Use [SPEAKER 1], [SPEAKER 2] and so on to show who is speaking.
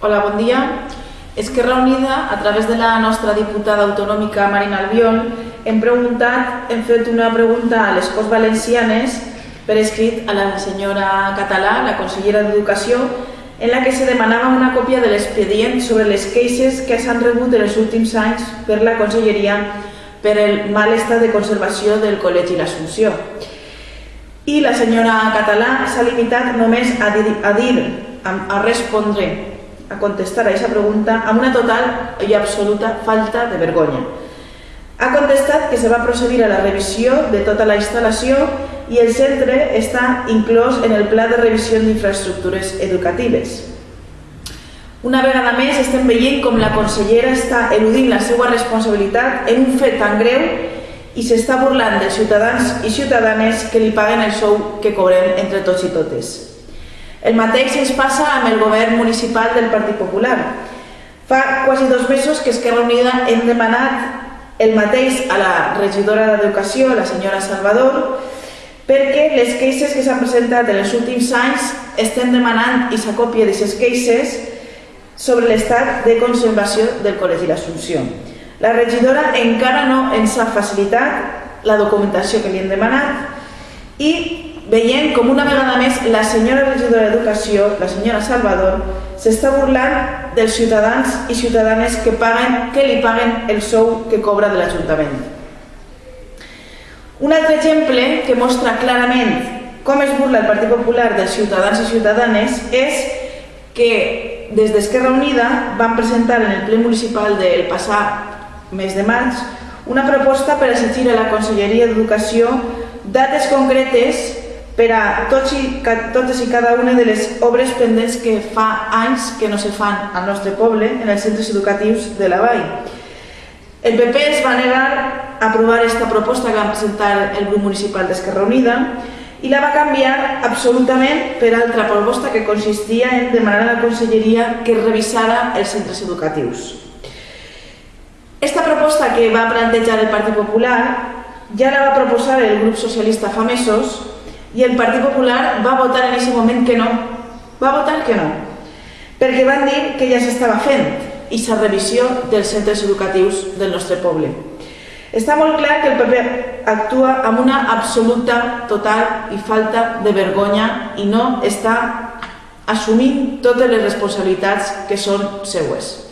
[SPEAKER 1] Hola, bon dia. Esquerra Unida, a través de la nostra diputada autonòmica Marina Albiol, hem fet una pregunta a les Corts Valencianes per escrit a la senyora Català, la consellera d'Educació, en la que se demanava una còpia de l'expedient sobre les queixes que s'han rebut en els últims anys per la Conselleria per el mal estat de conservació del Col·legi l'Assumpció. I la senyora Català s'ha limitat només a respondre, a contestar a aquesta pregunta amb una total i absoluta falta de vergonya. Ha contestat que se va procedir a la revisió de tota la instal·lació i el centre està inclòs en el Pla de Revisió d'Infraestructures Educatives. Una vegada més estem veient com la consellera està eludint la seva responsabilitat en un fet tan greu i s'està burlant dels ciutadans i ciutadanes que li paguen el sou que cobrem entre tots i totes. El mateix ens passa amb el govern municipal del Partit Popular. Fa quasi 2 mesos que Esquerra Unida hem demanat el mateix a la regidora d'Educació, la senyora Salvador, perquè les queixes que s'han presentat en els últims anys estem demanant i s'acòpia d'aquestes queixes sobre l'estat de conservació del Col·legi l'Assumpció. La regidora encara no ens ha facilitat la documentació que li hem demanat i veient com una vegada més la senyora regidora d'Educació, la senyora Salvador, s'està burlant dels ciutadans i ciutadanes que li paguen el sou que cobra de l'Ajuntament. Un altre exemple que mostra clarament com es burla el Partit Popular dels ciutadans i ciutadanes és que des d'Esquerra Unida vam presentar en el ple municipal del passat mes de maig una proposta per exigir a la Conselleria d'Educació dates concretes per a totes i cada una de les obres pendents que fa anys que no se fan al nostre poble en els centres educatius de la Vall. El PP es va negar a aprovar aquesta proposta que va presentar el grup municipal d'Esquerra Unida i la va canviar absolutament per altra proposta que consistia en demanar a la Conselleria que revisara els centres educatius. Aquesta proposta que va plantejar el Partit Popular ja la va proposar el grup socialista fa mesos i el Partit Popular va votar en aquest moment que no. Va votar que no, perquè van dir que ja s'estava fent aquesta revisió dels centres educatius del nostre poble. Està molt clar que el PP actua amb una absoluta, total i falta de vergonya i no està assumint totes les responsabilitats que són seues.